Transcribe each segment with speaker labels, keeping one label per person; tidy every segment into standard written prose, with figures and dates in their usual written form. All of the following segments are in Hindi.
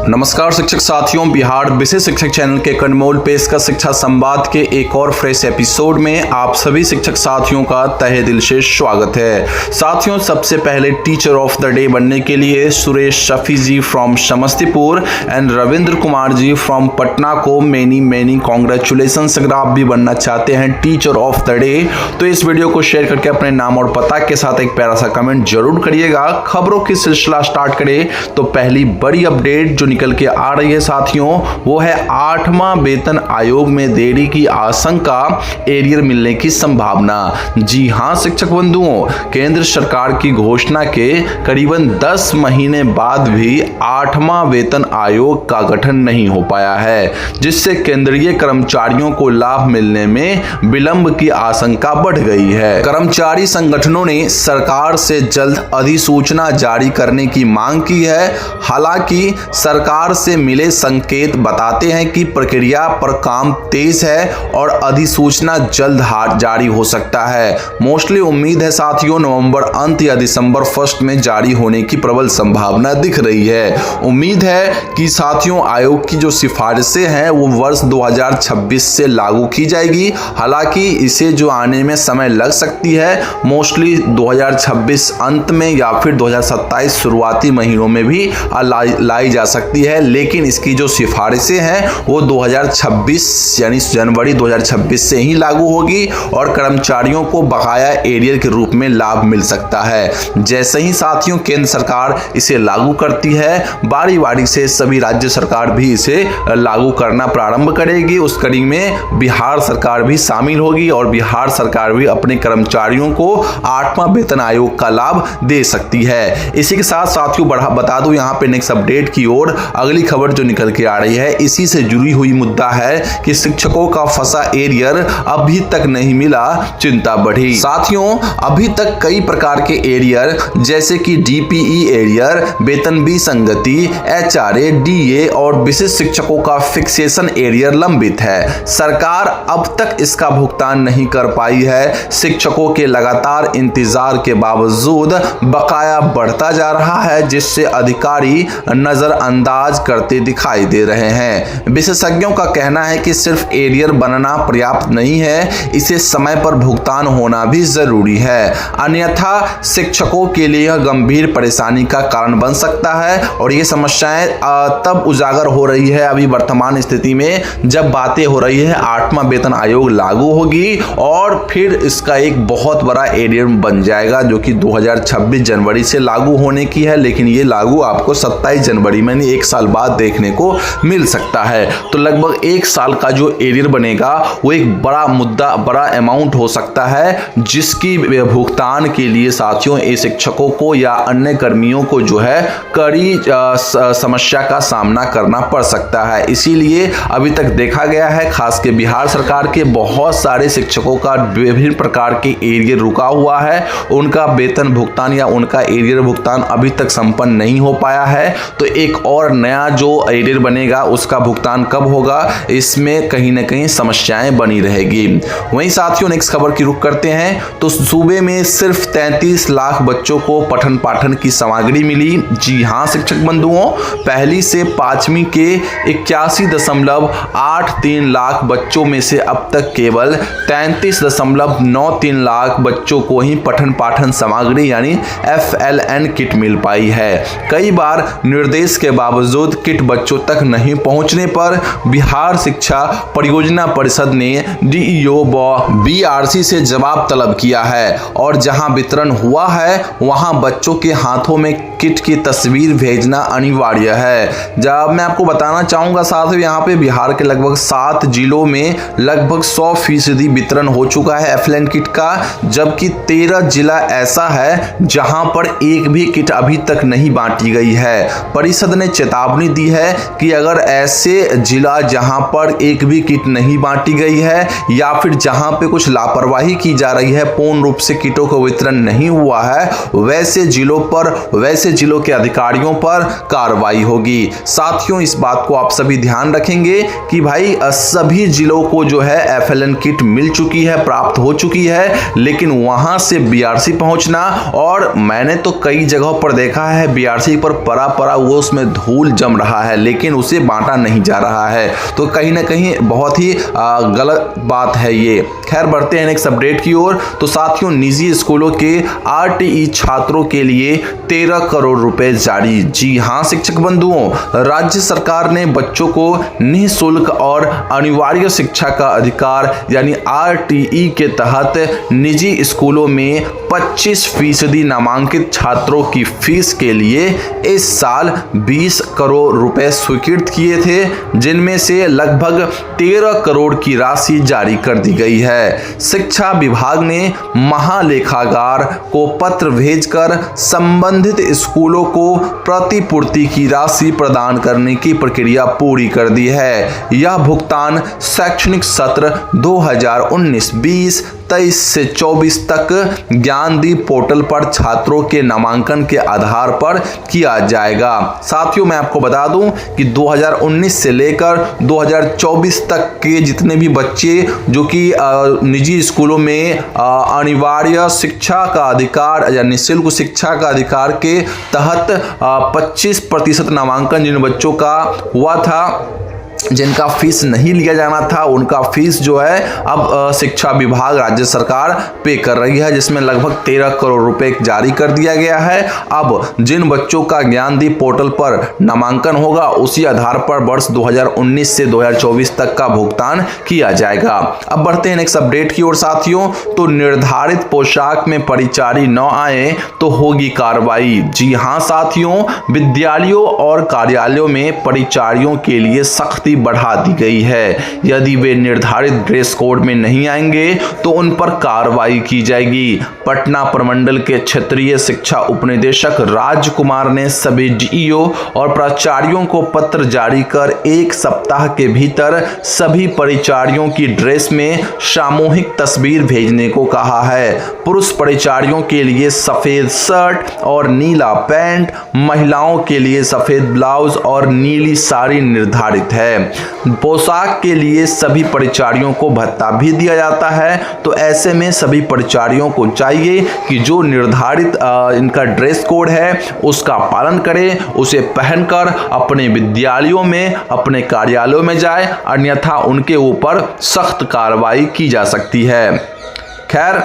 Speaker 1: नमस्कार शिक्षक साथियों, बिहार विशेष शिक्षक चैनल के कनमोल पेशकश शिक्षा संवाद के एक और फ्रेश एपिसोड में आप सभी शिक्षक साथियों का तहे दिल से स्वागत है। साथियों, सबसे पहले टीचर ऑफ द डे बनने के लिए Suresh Shafi ji from Samastipur and Ravindra Kumar ji from Patna को मेनी कॉन्ग्रेचुलेशंस। अगर आप भी बनना चाहते हैं टीचर ऑफ द डे तो इस वीडियो को शेयर करके अपने नाम और पता के साथ एक प्यारा सा कमेंट जरूर करिएगा। खबरों की सिलसिला स्टार्ट करें तो पहली बड़ी अपडेट जो निकल के आ रही है साथियों, वो है 8वां वेतन आयोग में देरी की आशंका, एरियर मिलने की संभावना। जी हां शिक्षक बंधुओं, केंद्र सरकार की घोषणा के करीबन 10 महीने बाद भी 8वां वेतन आयोग का गठन नहीं हो पाया है, जिससे केंद्रीय कर्मचारियों को लाभ मिलने में विलंब की आशंका बढ़ गई है। कर्मचारी संगठनों ने सरकार से जल्द अधिसूचना जारी करने की मांग की है। हालांकि सरकार से मिले संकेत बताते हैं कि प्रक्रिया पर काम तेज है और अधिसूचना जल्द जारी हो सकता है। मोस्टली उम्मीद है साथियों नवंबर अंत या दिसंबर फर्स्ट में जारी होने की प्रबल संभावना दिख रही है। उम्मीद है कि साथियों आयोग की जो सिफारिशें हैं वो वर्ष 2026 से लागू की जाएगी। हालांकि इसे जो आने में समय लग सकती है, मोस्टली 2026 अंत में या फिर 2027 शुरुआती महीनों में भी लाई जा सकती है, लेकिन इसकी जो सिफारिशें हैं वो 2026 यानी जनवरी 2026 से ही लागू होगी और कर्मचारियों को बकाया एरियर के रूप में लाभ मिल सकता है। जैसे ही साथियों केंद्र सरकार इसे लागू करती है, बारी बारी से सभी राज्य सरकार भी इसे लागू करना प्रारंभ करेगी। उस कड़ी में बिहार सरकार भी शामिल होगी और बिहार सरकार भी अपने कर्मचारियों को 8वां वेतन आयोग का लाभ दे सकती है। इसी के साथ साथियों बता दूं यहाँ पे नेक्स्ट अपडेट की ओर अगली खबर जो निकल के आ रही है, इसी से जुड़ी हुई मुद्दा है कि शिक्षकों का फंसा एरियर अभी तक नहीं मिला, चिंता बढ़ी। साथियों अभी तक कई प्रकार के एरियर जैसे कि डीपीई एरियर, वेतन विसंगति, एचआरए, डीए और विशिष्ट शिक्षकों का फिक्सेशन एरियर लंबित है। सरकार अब तक इसका भुगतान नहीं कर पाई है। शिक्षकों के लगातार इंतजार के बावजूद बकाया बढ़ता जा रहा है, जिससे अधिकारी नजरअंदाज करते दिखाई दे रहे हैं। विशेषज्ञों का कहना है कि सिर्फ एरियर बनना पर्याप्त नहीं है, इसे समय पर भुगतान होना भी जरूरी है, अन्यथा शिक्षकों के लिए यह गंभीर परेशानी का कारण बन सकता है। और ये समस्याएं तब उजागर हो रही है अभी वर्तमान स्थिति में जब बातें हो रही है 8वां वेतन आयोग लागू होगी और फिर इसका एक बहुत बड़ा एरियर बन जाएगा जो कि 2026 जनवरी से लागू होने की है, लेकिन ये लागू आपको 27 जनवरी में एक साल बाद देखने को मिल सकता है। तो लगभग एक साल का जो एरियर बनेगा वो एक बड़ा मुद्दा, बड़ा अमाउंट हो सकता है, जिसकी भुगतान के लिए साथियों शिक्षकों को या अन्य कर्मियों को जो है कड़ी समस्या का सामना करना पड़ सकता है। इसीलिए अभी तक देखा गया है खास के बिहार सरकार के बहुत सारे शिक्षकों का विभिन्न प्रकार के एरियर रुका हुआ है, उनका वेतन भुगतान या उनका एरियर भुगतान अभी तक संपन्न नहीं हो पाया है। तो एक और नया जो एरियर बनेगा उसका भुगतान कब होगा, इसमें कहीं ना कहीं समस्याएं बनी रहेगी। वहीं साथियों नेक्स्ट खबर की रुख करते हैं तो सूबे में सिर्फ 33 लाख बच्चों को पठन पाठन की सामग्री मिली। जी हां शिक्षक बंधुओं, पहली से 5वीं के 81.83 लाख बच्चों में से अब तक केवल 33.93 लाख बच्चों को ही पठन पाठन सामग्री यानी FLN किट मिल पाई है। कई बार निर्देश के बावजूद किट बच्चों तक नहीं पहुंचने पर बिहार शिक्षा परियोजना परिषद ने DEO व BRC से जवाब तलब किया है और जहां वितरण हुआ है वहां बच्चों के हाथों में किट की तस्वीर भेजना अनिवार्य है। जब मैं आपको बताना चाहूंगा साथियों, यहाँ पे बिहार के लगभग 7 जिलों में लगभग 100% वितरण हो चुका है FLN किट का, जबकि 13 जिला ऐसा है जहां पर एक भी किट अभी तक नहीं बांटी गई है। परिषद ने चेतावनी दी है कि अगर ऐसे जिला जहां पर एक भी किट नहीं बांटी गई है या फिर जहां पे कुछ लापरवाही की जा रही है, पूर्ण रूप से किटों का वितरण नहीं हुआ है, वैसे जिलों के अधिकारियों पर कार्रवाई होगी। साथियों इस बात को आप सभी ध्यान रखेंगे कि भाई सभी जिलों को जो है FLN किट मिल चुकी है, प्राप्त हो चुकी है, लेकिन वहां से BRC पहुंचना, और मैंने तो कई जगहों पर देखा है BRC पर परा वो उसमें धूल धूल जम रहा है, लेकिन उसे बांटा नहीं जा रहा है। तो कहीं ना कहीं बहुत ही गलत बात है ये। खैर बढ़ते हैं नेक्स्ट अपडेट की ओर। तो साथियों, निजी स्कूलों के आरटीई छात्रों के लिए 13 करोड़ रुपए जारी। जी हां शिक्षक बंधुओं, राज्य सरकार ने बच्चों को निःशुल्क और अनिवार्य शिक्षा का अधिकार यानी आरटीई के तहत निजी स्कूलों में 25% नामांकित छात्रों की फीस के लिए इस साल 20 करोड़ रुपए स्वीकृत किए थे, जिनमें से लगभग 13 करोड़ की राशि जारी कर दी गई है। शिक्षा विभाग ने महालेखागार को पत्र भेजकर संबंधित स्कूलों को प्रतिपूर्ति की राशि प्रदान करने की प्रक्रिया पूरी कर दी है। यह भुगतान शैक्षणिक सत्र 2019-20, 23 से 24 तक ज्ञानदीप पोर्टल पर छात्रों के नामांकन के आधार पर किया जाएगा। साथियों, मैं आपको बता दूं कि 2019 से लेकर 2024 तक के जितने भी बच्चे जो कि निजी स्कूलों में अनिवार्य शिक्षा का अधिकार या निःशुल्क शिक्षा का अधिकार के तहत 25% नामांकन जिन बच्चों का हुआ था, जिनका फीस नहीं लिया जाना था, उनका फीस जो है अब शिक्षा विभाग राज्य सरकार पे कर रही है, जिसमें लगभग 13 करोड़ रुपए जारी कर दिया गया है। अब जिन बच्चों का ज्ञानदीप पोर्टल पर नामांकन होगा, उसी आधार पर वर्ष 2019 से 2024 तक का भुगतान किया जाएगा। अब बढ़ते हैं नेक्स्ट अपडेट की ओर साथियों। तो निर्धारित पोशाक में परिचारी न आए तो होगी कार्रवाई। जी हां साथियों, विद्यालयों और कार्यालयों में परिचारियों के लिए सख्ती बढ़ा दी गई है। यदि वे निर्धारित ड्रेस कोड में नहीं आएंगे तो उन पर कार्रवाई की जाएगी। पटना प्रमंडल के क्षेत्रीय शिक्षा उपनिदेशक राजकुमार ने सभी डीईओ और प्राचार्यों को पत्र जारी कर 1 सप्ताह के भीतर सभी परिचारियों की ड्रेस में सामूहिक तस्वीर भेजने को कहा है। पुरुष परिचारियों के लिए सफेद शर्ट और नीला पैंट, महिलाओं के लिए सफेद ब्लाउज और नीली साड़ी निर्धारित है। पोशाक के लिए सभी परिचारियों को भत्ता भी दिया जाता है। तो ऐसे में सभी परिचारियों को चाहिए कि जो निर्धारित इनका ड्रेस कोड है उसका पालन करें, उसे पहनकर अपने विद्यालयों में, अपने कार्यालयों में जाए, अन्यथा उनके ऊपर सख्त कार्रवाई की जा सकती है। खैर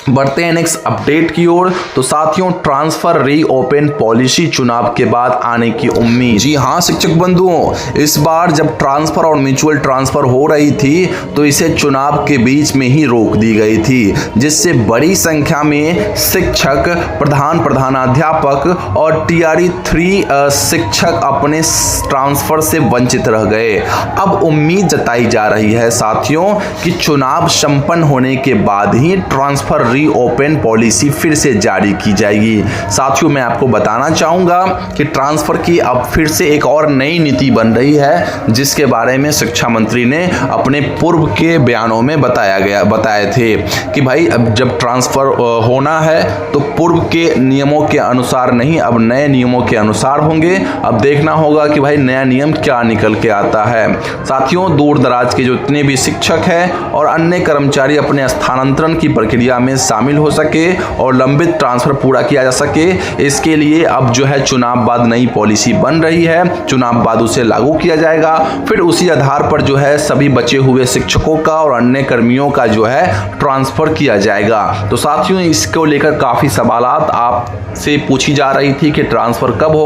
Speaker 1: बढ़ते हैं नेक्स्ट अपडेट की ओर। तो साथियों, ट्रांसफर रीओपन पॉलिसी चुनाव के बाद आने की उम्मीद। जी हां शिक्षक बंधुओं, इस बार जब ट्रांसफर और म्यूचुअल ट्रांसफर हो रही थी तो इसे चुनाव के बीच में ही रोक दी गई थी, जिससे बड़ी संख्या में शिक्षक, प्रधानाध्यापक और टीआरई 3 शिक्षक अपने ट्रांसफर से वंचित रह गए। अब उम्मीद जताई जा रही है साथियों कि चुनाव संपन्न होने के बाद ही ट्रांसफर रीओपन पॉलिसी फिर से जारी की जाएगी। साथियों, मैं आपको बताना चाहूंगा कि ट्रांसफर की अब फिर से एक और नई नीति बन रही है, जिसके बारे में शिक्षा मंत्री ने अपने पूर्व के बयानों में बताए थे कि भाई अब जब ट्रांसफर होना है तो पूर्व के नियमों के अनुसार नहीं, अब नए नियमों के अनुसार होंगे। अब देखना होगा कि भाई नया नियम क्या निकल के आता है। साथियों, दूर दराज के जितने भी शिक्षक हैं और अन्य कर्मचारी अपने स्थानांतरण की प्रक्रिया में शामिल हो सके और लंबित ट्रांसफर पूरा किया जा सके, इसके लिए अब जो है चुनाव बाद नई पॉलिसी बन रही है। चुनाव बाद उसे लागू किया जाएगा, फिर उसी आधार पर जो है सभी बचे हुए शिक्षकों का और अन्य कर्मियों का जो है ट्रांसफर किया जाएगा। तो साथियों, इसको लेकर काफी सवालात आपसे पूछी जा रही थी कि ट्रांसफर कब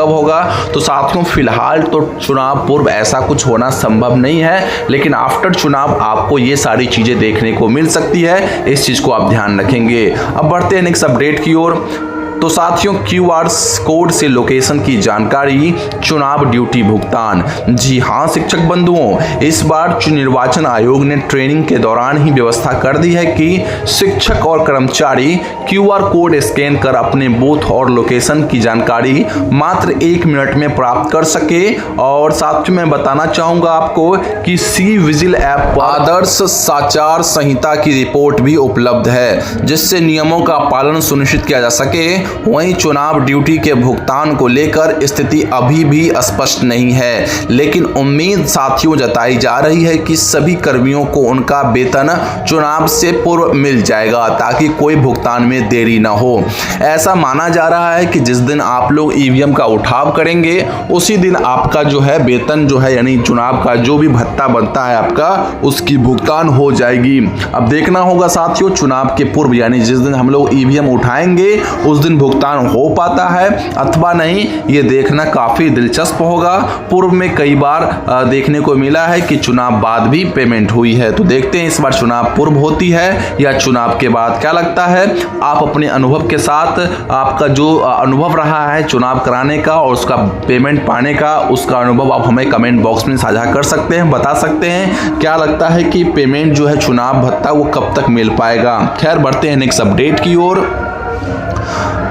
Speaker 1: होगा। तो साथियों, फिलहाल तो चुनाव पूर्व ऐसा कुछ होना संभव नहीं है, लेकिन आफ्टर चुनाव आपको ये सारी चीजें देखने को मिल सकती है। इस चीज को आप ध्यान रखेंगे। अब बढ़ते हैं नेक्स्ट अपडेट की ओर। तो साथियों, क्यूआर कोड से लोकेशन की जानकारी, चुनाव ड्यूटी भुगतान। जी हां शिक्षक बंधुओं, इस बार निर्वाचन आयोग ने ट्रेनिंग के दौरान ही व्यवस्था कर दी है कि शिक्षक और कर्मचारी क्यूआर कोड स्कैन कर अपने बूथ और लोकेशन की जानकारी मात्र 1 मिनट में प्राप्त कर सके। और साथ में बताना चाहूंगा आपको कि सी विजिल ऐप पर आदर्श आचार संहिता की रिपोर्ट भी उपलब्ध है, जिससे नियमों का पालन सुनिश्चित किया जा सके वहीं चुनाव ड्यूटी के भुगतान को लेकर स्थिति अभी भी स्पष्ट नहीं है, लेकिन उम्मीद साथियों जताई जा रही है कि सभी कर्मियों को उनका वेतन चुनाव से पूर्व मिल जाएगा ताकि कोई भुगतान में देरी न हो। ऐसा माना जा रहा है कि जिस दिन आप लोग ईवीएम का उठाव करेंगे उसी दिन आपका जो है वेतन जो है यानी चुनाव का जो भी भत्ता बनता है आपका उसकी भुगतान हो जाएगी। अब देखना होगा साथियों चुनाव के पूर्व यानी जिस दिन हम लोग ईवीएम उठाएंगे उस दिन भुगतान हो पाता है अथवा नहीं, ये देखना काफी दिलचस्प होगा। पूर्व में कई बार देखने को मिला है कि चुनाव बाद भी पेमेंट हुई है, तो देखते हैं इस बार चुनाव पूर्व होती है या चुनाव के बाद। क्या लगता है आप अपने अनुभव के साथ आपका जो अनुभव रहा है चुनाव कराने का और उसका पेमेंट पाने का उसका अनुभव आप हमें कमेंट बॉक्स में साझा कर सकते हैं, बता सकते हैं। क्या लगता है कि पेमेंट जो है चुनाव भत्ता वो कब तक मिल पाएगा। खैर बढ़ते हैं नेक्स्ट अपडेट की ओर।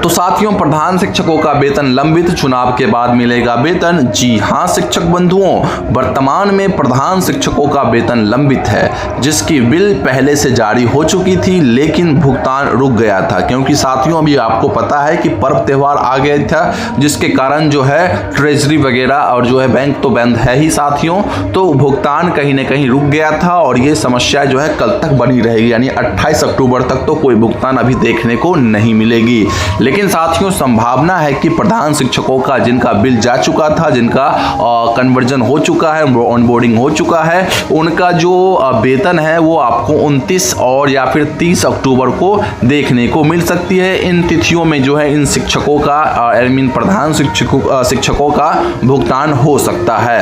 Speaker 1: तो साथियों प्रधान शिक्षकों का वेतन लंबित, चुनाव के बाद मिलेगा वेतन। जी हां शिक्षक बंधुओं, वर्तमान में प्रधान शिक्षकों का वेतन लंबित है जिसकी बिल पहले से जारी हो चुकी थी लेकिन भुगतान रुक गया था क्योंकि साथियों अभी आपको पता है कि पर्व त्यौहार आ गया था जिसके कारण जो है ट्रेजरी वगैरह और जो है बैंक तो बंद है ही साथियों, तो भुगतान कहीं ना कहीं रुक गया था और ये समस्या जो है कल तक बनी रहेगी यानी 28 अक्टूबर तक तो कोई भुगतान अभी देखने को नहीं मिलेगी। लेकिन साथियों संभावना है कि प्रधान शिक्षकों का जिनका बिल जा चुका था, जिनका कन्वर्जन हो चुका है, ऑनबोर्डिंग हो चुका है, उनका जो वेतन है वो आपको 29 और या फिर 30 अक्टूबर को देखने को मिल सकती है। इन तिथियों में जो है इन शिक्षकों का प्रधान शिक्षकों का भुगतान हो सकता है।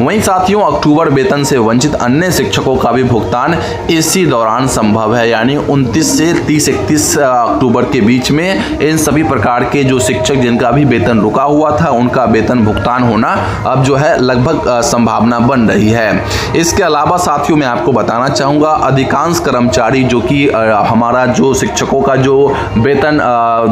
Speaker 1: वहीं साथियों अक्टूबर वेतन से वंचित अन्य शिक्षकों का भी भुगतान इसी दौरान संभव है यानी 29 से 30-31 अक्टूबर के बीच में इन सभी प्रकार के जो शिक्षक जिनका भी वेतन रुका हुआ था उनका वेतन भुगतान होना अब जो है लगभग संभावना बन रही है। इसके अलावा साथियों मैं आपको बताना चाहूँगा अधिकांश कर्मचारी जो कि हमारा जो शिक्षकों का जो वेतन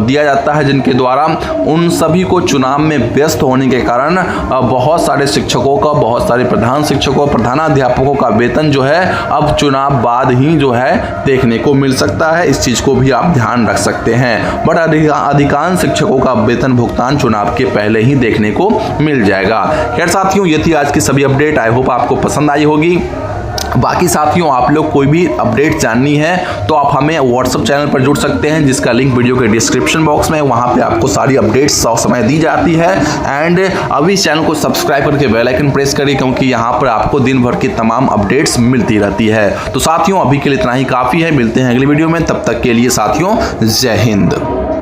Speaker 1: दिया जाता है जिनके द्वारा, उन सभी को चुनाव में व्यस्त होने के कारण बहुत सारे शिक्षकों का, बहुत सारे प्रधान शिक्षकों, प्रधानाध्यापकों का वेतन जो है अब चुनाव बाद ही जो है देखने को मिल सकता है। इस चीज़ को भी आप ध्यान रख सकते हैं। बट अधिकांश शिक्षकों का वेतन भुगतान चुनाव के पहले ही देखने को मिल जाएगा। खैर साथियों ये थी आज की सभी अपडेट, आई होप आपको पसंद आई होगी। बाकी साथियों आप लोग कोई भी अपडेट जाननी है तो आप हमें व्हाट्सएप चैनल पर जुड़ सकते हैं जिसका लिंक वीडियो के डिस्क्रिप्शन बॉक्स में, वहां पे आपको सारी अपडेट्स समय दी जाती है। एंड अभी इस चैनल को सब्सक्राइब करके बेल आइकन प्रेस करिए क्योंकि यहाँ पर आपको दिन भर की तमाम अपडेट्स मिलती रहती है। तो साथियों अभी के लिए इतना ही काफ़ी है, मिलते हैं अगली वीडियो में, तब तक के लिए साथियों जय हिंद।